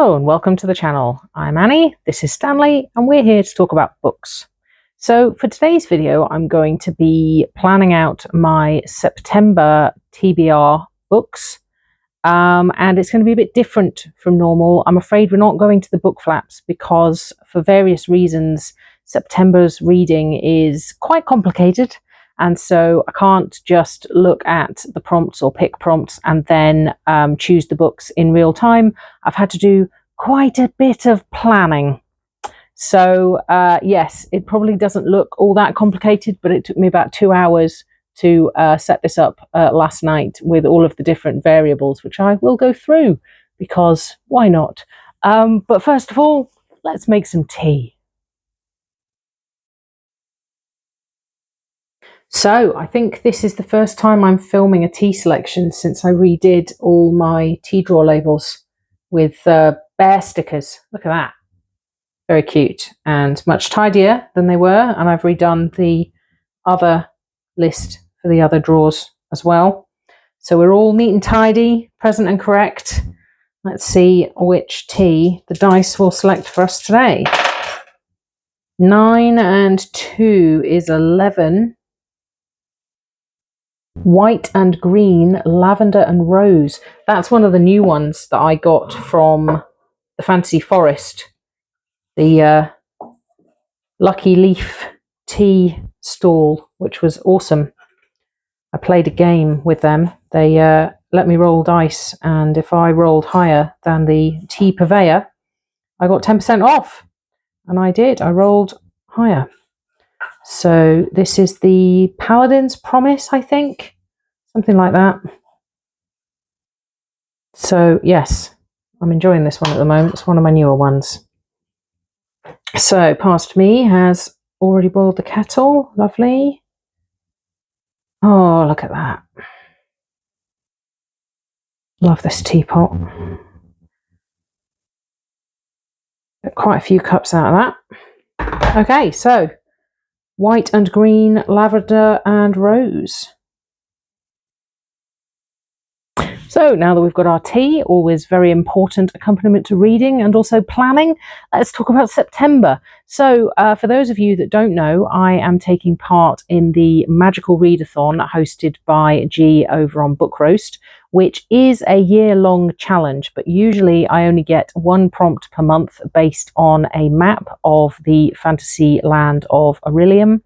Hello and welcome to the channel. I'm Annie, this is Stanley, and we're here to talk about books. So for today's video, I'm going to be planning out my September TBR books, and it's going to be a bit different from normal. I'm afraid we're not going to the book flaps because for various reasons, September's reading is quite complicated. And so I can't just look at the prompts or pick prompts and then choose the books in real time. I've had to do quite a bit of planning. So yes, it probably doesn't look all that complicated, but it took me about 2 hours to set this up last night with all of the different variables, which I will go through because why not? But first of all, let's make some tea. So I think this is the first time I'm filming a tea selection since I redid all my tea drawer labels with bear stickers. Look at that. Very cute and much tidier than they were. And I've redone the other list for the other drawers as well. So we're all neat and tidy, present and correct. Let's see which tea the dice will select for us today. 9 and 2 is 11. White and green, lavender and rose. That's one of the new ones that I got from the Fantasy Forest, the Lucky Leaf tea stall, which was awesome. I played a game with them. They let me roll dice, and if I rolled higher than the tea purveyor, I got 10% off. And I did. I rolled higher. So this is the Paladin's Promise, I think. Something like that. So yes, I'm enjoying this one at the moment. It's one of my newer ones. So past me has already boiled the kettle. Lovely. Oh, look at that. Love this teapot. Got quite a few cups out of that. Okay, so white and green, lavender and rose. So now that we've got our tea, always very important accompaniment to reading and also planning, let's talk about September. So for those of you that don't know, I am taking part in the Magical Readathon hosted by G over on Book Roast, which is a year-long challenge, but usually I only get one prompt per month based on a map of the fantasy land of Aurelium.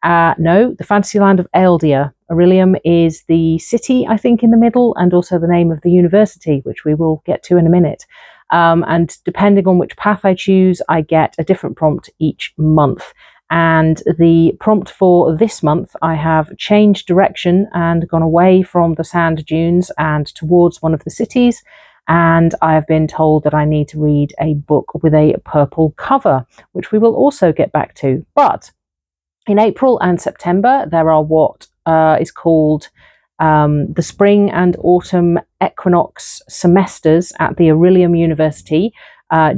No, the fantasy land of Eldia. Aurelium is the city, I think, in the middle, and also the name of the university, which we will get to in a minute. And depending on which path I choose, I get a different prompt each month. And the prompt for this month, I have changed direction and gone away from the sand dunes and towards one of the cities. And I have been told that I need to read a book with a purple cover, which we will also get back to. But in April and September, there are what is called the Spring and Autumn Equinox semesters at the Aurelium University,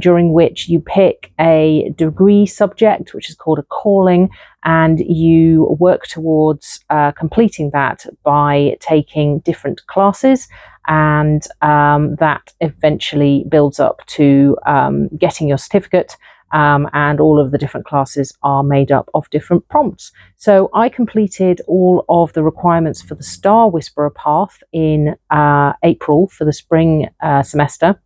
during which you pick a degree subject, which is called a calling, and you work towards completing that by taking different classes, and that eventually builds up to getting your certificate. And all of the different classes are made up of different prompts. So I completed all of the requirements for the Star Whisperer path in April for the spring semester.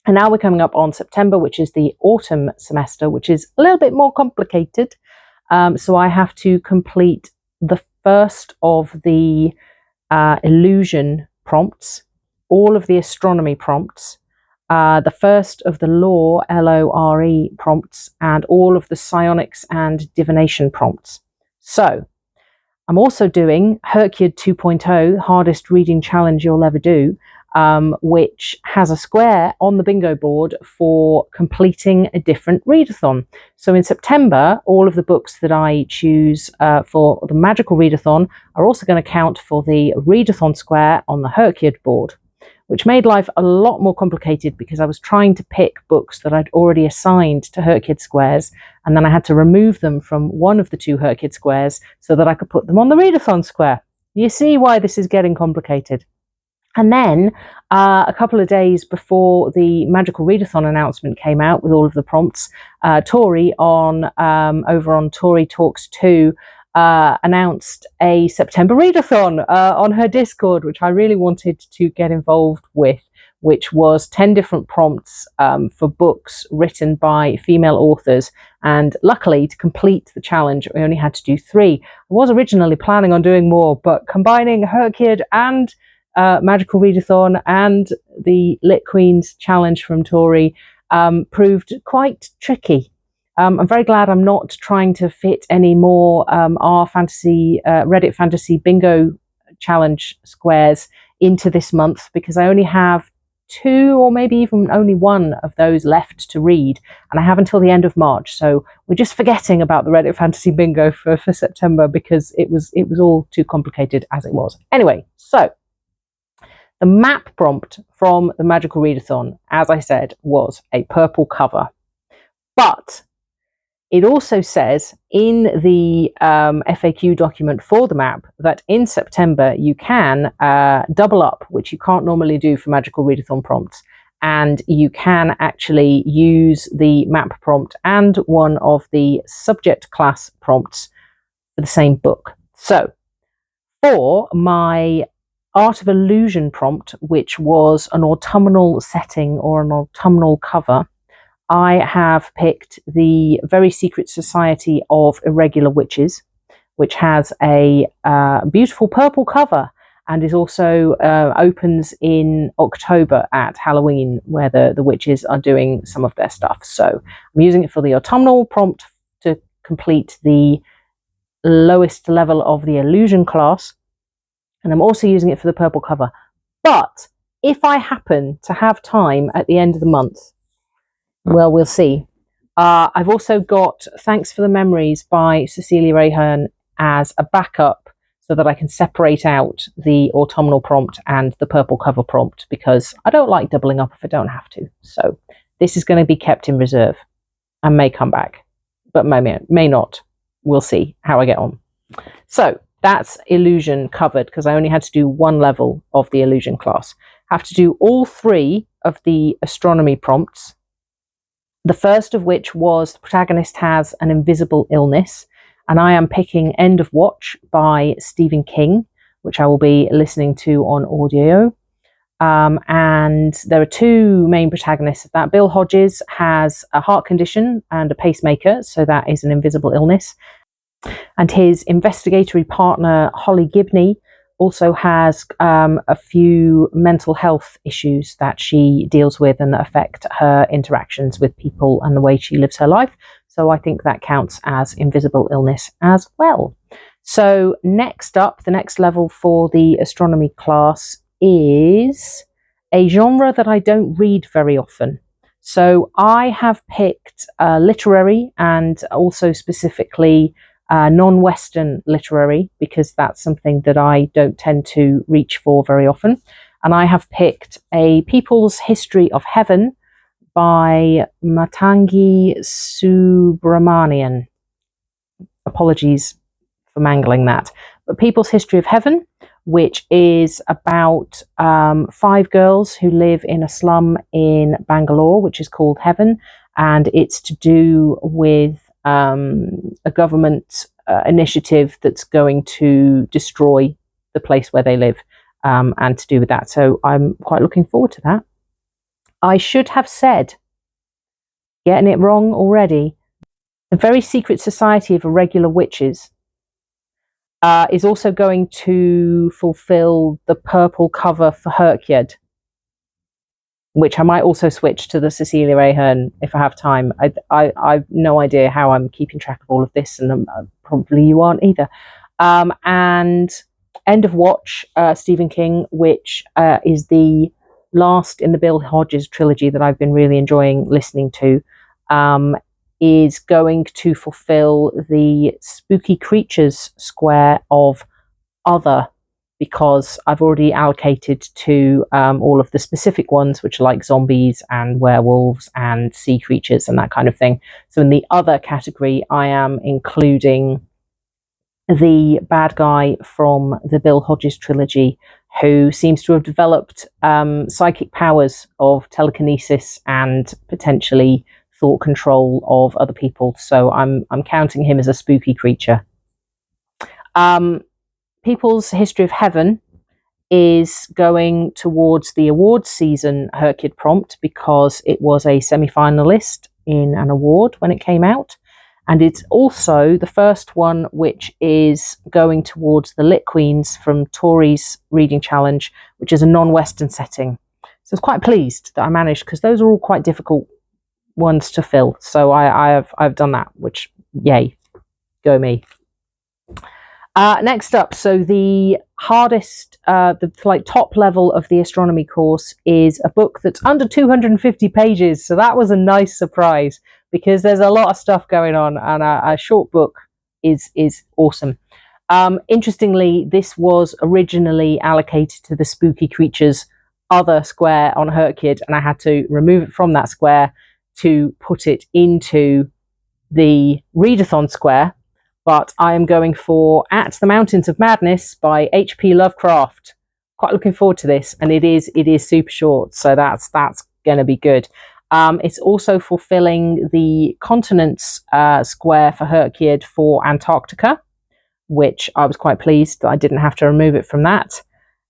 And now we're coming up on September, which is the autumn semester, which is a little bit more complicated. So I have to complete the first of the illusion prompts, all of the astronomy prompts, the first of the lore, LORE prompts, and all of the psionics and divination prompts. So I'm also doing Hercule 2.0, hardest reading challenge you'll ever do, which has a square on the bingo board for completing a different readathon. So in September, all of the books that I choose for the Magical Readathon are also going to count for the readathon square on the Hercule board, which made life a lot more complicated because I was trying to pick books that I'd already assigned to Hercule squares, and then I had to remove them from one of the two Hercule squares so that I could put them on the readathon square. You see why this is getting complicated. And then a couple of days before the Magical Readathon announcement came out with all of the prompts, Tori on over on Tori Talks 2 announced a September Readathon on her Discord, which I really wanted to get involved with, which was 10 different prompts for books written by female authors. And luckily, to complete the challenge, we only had to do 3. I was originally planning on doing more, but combining Herkyard and Magical Readathon and the Lit Queens challenge from Tori proved quite tricky. I'm very glad I'm not trying to fit any more our fantasy Reddit fantasy bingo challenge squares into this month, because I only have 2 or maybe even only 1 of those left to read, and I have until the end of March. So we're just forgetting about the Reddit fantasy bingo for September, because it was all too complicated as it was. Anyway, so the map prompt from the Magical Readathon, as I said, was a purple cover. But it also says in the FAQ document for the map that in September you can double up, which you can't normally do for Magical Readathon prompts. And you can actually use the map prompt and one of the subject class prompts for the same book. So for my Art of Illusion prompt, which was an autumnal setting or an autumnal cover, I have picked the Very Secret Society of Irregular Witches, which has a beautiful purple cover and is also opens in October at Halloween, where the witches are doing some of their stuff. So I'm using it for the autumnal prompt to complete the lowest level of the illusion class. And I'm also using it for the purple cover. But if I happen to have time at the end of the month, well, we'll see. I've also got Thanks for the Memories by Cecilia Ahern as a backup, so that I can separate out the autumnal prompt and the purple cover prompt, because I don't like doubling up if I don't have to. So this is going to be kept in reserve and may come back, but may not. We'll see how I get on. So that's illusion covered, because I only had to do 1 level of the illusion class. I have to do all 3 of the astronomy prompts. The first of which was the protagonist has an invisible illness, and I am picking End of Watch by Stephen King, which I will be listening to on audio. And there are 2 main protagonists of that. Bill Hodges has a heart condition and a pacemaker, so that is an invisible illness. And his investigatory partner, Holly Gibney, also has a few mental health issues that she deals with and that affect her interactions with people and the way she lives her life. So I think that counts as invisible illness as well. So next up, the next level for the astronomy class is a genre that I don't read very often. So I have picked literary, and also specifically non-Western literary, because that's something that I don't tend to reach for very often. And I have picked A People's History of Heaven by Matangi Subramanian. Apologies for mangling that. But People's History of Heaven, which is about 5 girls who live in a slum in Bangalore, which is called Heaven. And it's to do with a government initiative that's going to destroy the place where they live, and to do with that. So I'm quite looking forward to that. I should have said, getting it wrong already, the Very Secret Society of Irregular Witches is also going to fulfill the purple cover for Herkyard, which I might also switch to the Cecilia Ahern if I have time. I've no idea how I'm keeping track of all of this, and probably you aren't either. And End of Watch, Stephen King, which is the last in the Bill Hodges trilogy that I've been really enjoying listening to, is going to fulfill the spooky creatures square of Other, because I've already allocated to all of the specific ones, which are like zombies and werewolves and sea creatures and that kind of thing. So in the Other category, I am including the bad guy from the Bill Hodges trilogy, who seems to have developed psychic powers of telekinesis and potentially thought control of other people. So I'm counting him as a spooky creature. People's History of Heaven is going towards the awards season Hercule prompt because it was a semi-finalist in an award when it came out. And it's also the first one which is going towards the Lit Queens from Tori's Reading Challenge, which is a non-Western setting. So I was quite pleased that I managed, because those are all quite difficult ones to fill. So I've done that, which, yay, go me. Next up, so the hardest, the like top level of the astronomy course is a book that's under 250 pages. So that was a nice surprise, because there's a lot of stuff going on, and a short book is awesome. Interestingly, this was originally allocated to the Spooky Creatures other square on Hercule, and I had to remove it from that square to put it into the Readathon square. But I am going for At the Mountains of Madness by H.P. Lovecraft. Quite looking forward to this, and it is super short, so that's going to be good. It's also fulfilling the continents square for Hercule for Antarctica, which I was quite pleased that I didn't have to remove it from that.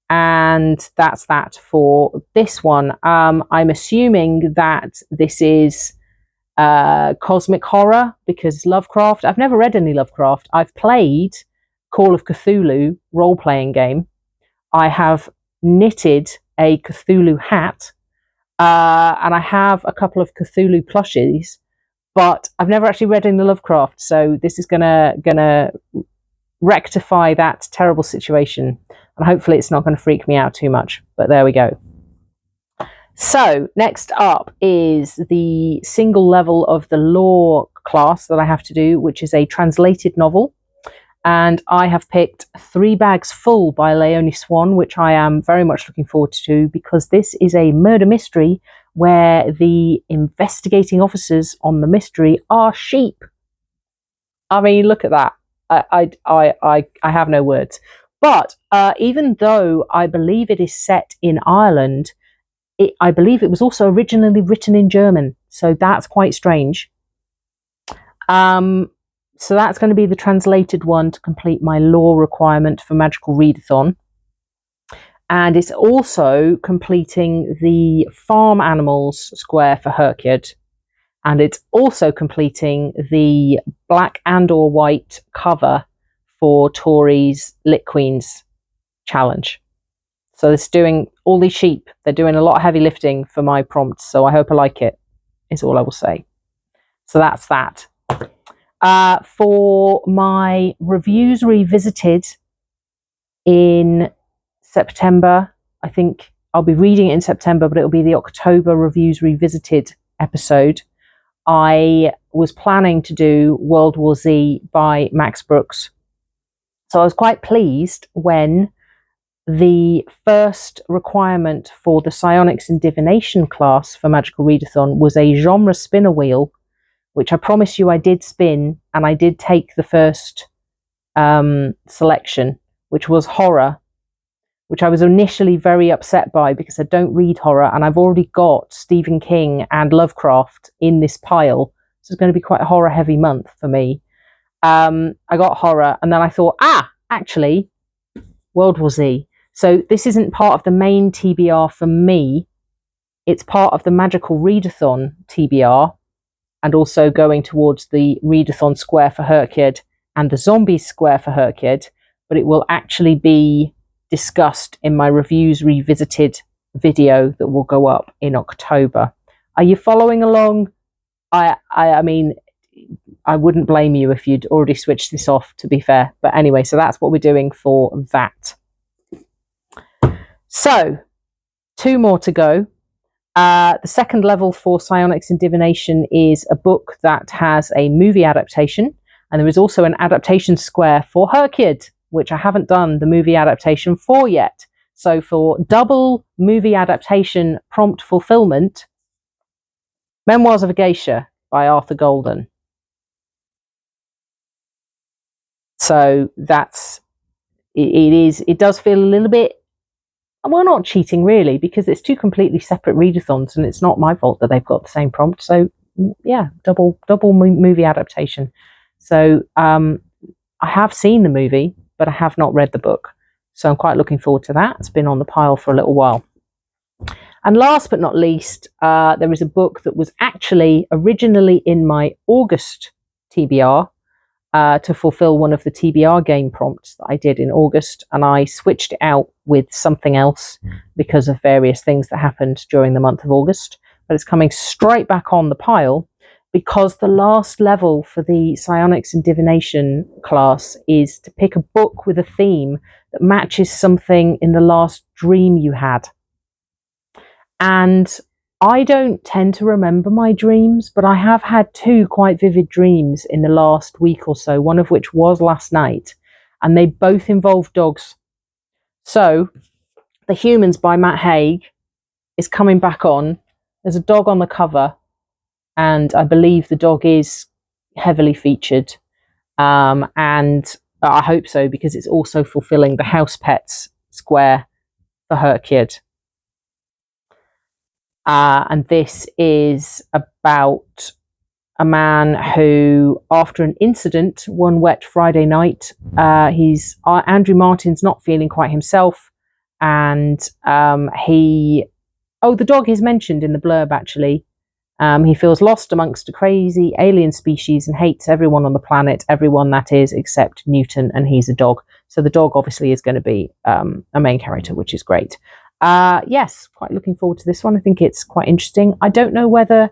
And that's that for this one. I'm assuming that this is cosmic horror, because Lovecraft, I've never read any Lovecraft. I've played Call of Cthulhu role-playing game. I have knitted a Cthulhu hat, and I have a couple of Cthulhu plushies, but I've never actually read any Lovecraft, so this is gonna rectify that terrible situation, and hopefully it's not going to freak me out too much, but there we go. So next up is the single level of the law class that I have to do, which is a translated novel. And I have picked 3 Bags Full by Leonie Swan, which I am very much looking forward to, because this is a murder mystery where the investigating officers on the mystery are sheep. I mean, look at that. I have no words. But even though I believe it is set in Ireland, I believe it was also originally written in German, so that's quite strange. So that's going to be the translated one to complete my law requirement for Magical Readathon. And it's also completing the farm animals square for Hercule. And it's also completing the black and/or white cover for Tori's Lit Queens challenge. So it's doing all these sheep. They're doing a lot of heavy lifting for my prompts, so I hope I like it, is all I will say. So that's that. For my reviews revisited in September, I think I'll be reading it in September, but it'll be the October reviews revisited episode. I was planning to do World War Z by Max Brooks. So I was quite pleased when the first requirement for the Psionics and Divination class for Magical Readathon was a genre spinner wheel, which I promise you I did spin, and I did take the first selection, which was horror, which I was initially very upset by because I don't read horror, and I've already got Stephen King and Lovecraft in this pile, so it's going to be quite a horror heavy month for me. I got horror, and then I thought, actually, World War Z. So this isn't part of the main TBR for me. It's part of the Magical Readathon TBR, and also going towards the Readathon square for Hercule and the Zombies square for Hercule, but it will actually be discussed in my reviews revisited video that will go up in October. Are you following along? I mean, I wouldn't blame you if you'd already switched this off, to be fair. But anyway, so that's what we're doing for that. So, 2 more to go. The second level for Psionics and Divination is a book that has a movie adaptation, and there is also an adaptation square for Hercule, which I haven't done the movie adaptation for yet. So for double movie adaptation prompt fulfillment, Memoirs of a Geisha by Arthur Golden. So that's, it does feel a little bit well, not cheating really, because it's two completely separate readathons, and it's not my fault that they've got the same prompt. So yeah, double movie adaptation. So I have seen the movie, but I have not read the book. So I'm quite looking forward to that. It's been on the pile for a little while. And last but not least, there is a book that was actually originally in my August TBR to fulfill one of the TBR game prompts that I did in August. And I switched it out with something else because of various things that happened during the month of August. But it's coming straight back on the pile because the last level for the Psionics and Divination class is to pick a book with a theme that matches something in the last dream you had. And I don't tend to remember my dreams, but I have had two quite vivid dreams in the last week or so, one of which was last night, and they both involve dogs. So The Humans by Matt Haig is coming back on. There's a dog on the cover, and I believe the dog is heavily featured. And I hope so, because it's also fulfilling the house pets square for Herkyard. And this is about a man who, after an incident one wet Friday night, Andrew Martin's not feeling quite himself, and the dog is mentioned in the blurb actually. He feels lost amongst a crazy alien species and hates everyone on the planet, everyone that is, except Newton, and he's a dog. So the dog obviously is going to be a main character, which is great. Yes, quite looking forward to this one. I think it's quite interesting. I don't know whether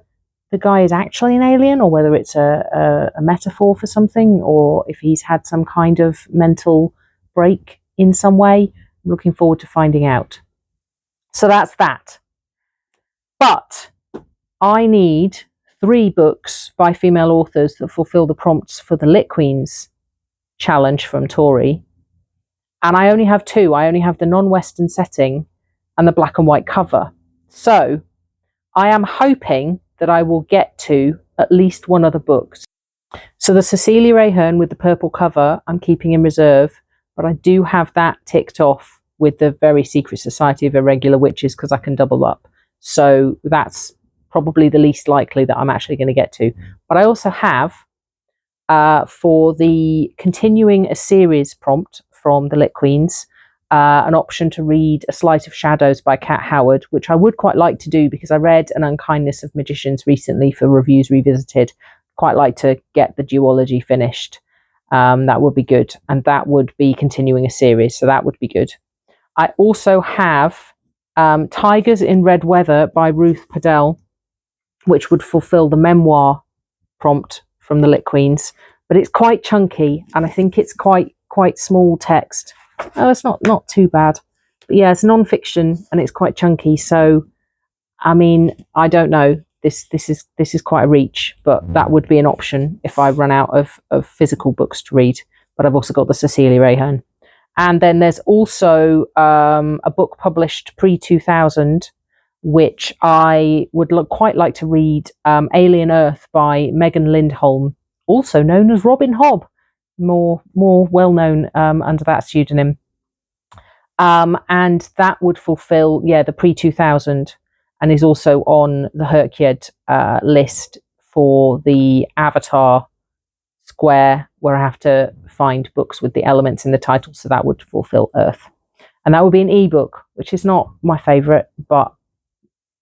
the guy is actually an alien or whether it's a metaphor for something, or if he's had some kind of mental break in some way. I'm looking forward to finding out. So that's that. But I need 3 books by female authors that fulfill the prompts for the Lit Queens challenge from Tori. And I only have 2. I only have the non-Western setting and the black and white cover. So I am hoping that I will get to at least one other book. So the Cecilia Ahern with the purple cover, I'm keeping in reserve, but I do have that ticked off with the Very Secret Society of Irregular Witches because I can double up. So that's probably the least likely that I'm actually going to get to. But I also have, for the continuing a series prompt from the Lit Queens, an option to read A Sleight of Shadows by Kat Howard, which I would quite like to do because I read An Unkindness of Magicians recently for Reviews Revisited. Quite like to get the duology finished. That would be good. And that would be continuing a series, so that would be good. I also have Tigers in Red Weather by Ruth Padell, which would fulfill the memoir prompt from the Lit Queens. But it's quite chunky, and I think it's quite small text. Oh, it's not too bad. But yeah, it's non-fiction and it's quite chunky. So, I mean, I don't know. This is quite a reach, but that would be an option if I run out of physical books to read. But I've also got the Cecilia Ahern. And then there's also a book published pre-2000, which I would quite like to read, Alien Earth by Megan Lindholm, also known as Robin Hobb. More well-known under that pseudonym. And that would fulfill, the pre-2000, and is also on the Herkyard list for the Avatar square, where I have to find books with the elements in the title, so that would fulfill Earth. And that would be an ebook, which is not my favourite, but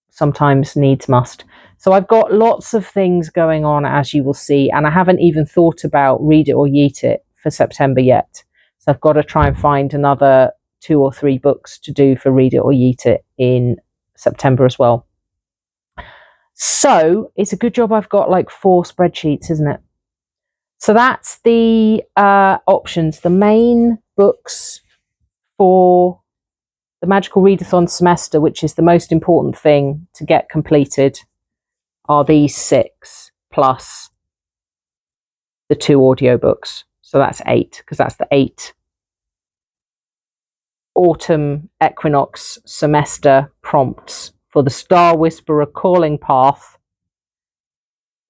sometimes needs must. So I've got lots of things going on, as you will see, and I haven't even thought about Read It or Yeet It for September yet. So I've got to try and find another 2 or 3 books to do for Read It or Yeet It in September as well. So it's a good job I've got like 4 spreadsheets, isn't it? So that's the options. The main books for the Magical Readathon semester, which is the most important thing to get completed, are these 6 plus the 2 audiobooks. So that's 8, because that's the 8 autumn equinox semester prompts for the Star Whisperer Calling Path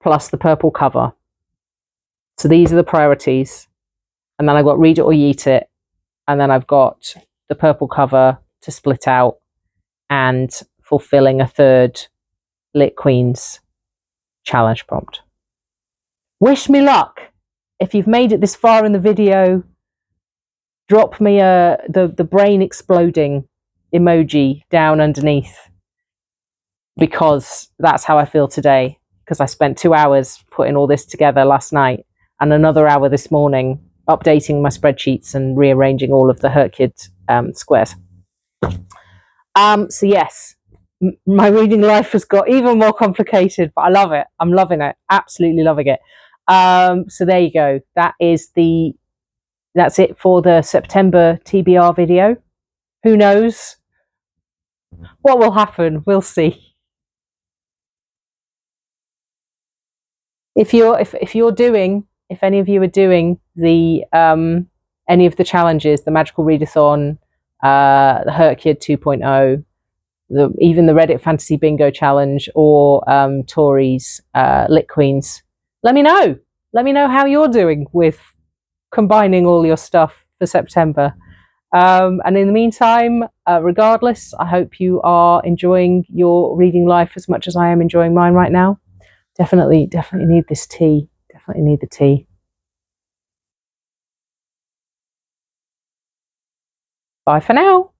plus the purple cover. So these are the priorities. And then I've got Read It or Yeet It. And then I've got the purple cover to split out and fulfilling a third Lit Queens challenge prompt. Wish me luck. If you've made it this far in the video, drop me the brain exploding emoji down underneath, because that's how I feel today, because I spent 2 hours putting all this together last night and another hour this morning updating my spreadsheets and rearranging all of the Hurt Kid squares. So yes, my reading life has got even more complicated, but I love it. I'm loving it. Absolutely loving it. So there you go. That's it for the September TBR video. Who knows what will happen? We'll see. If any of you are doing the any of the challenges, the Magical Readathon, the Hurt Kid 2.0, even the Reddit Fantasy Bingo Challenge, or Tori's Lit Queens, let me know. Let me know how you're doing with combining all your stuff for September. And in the meantime, regardless, I hope you are enjoying your reading life as much as I am enjoying mine right now. Definitely need this tea. Definitely need the tea. Bye for now.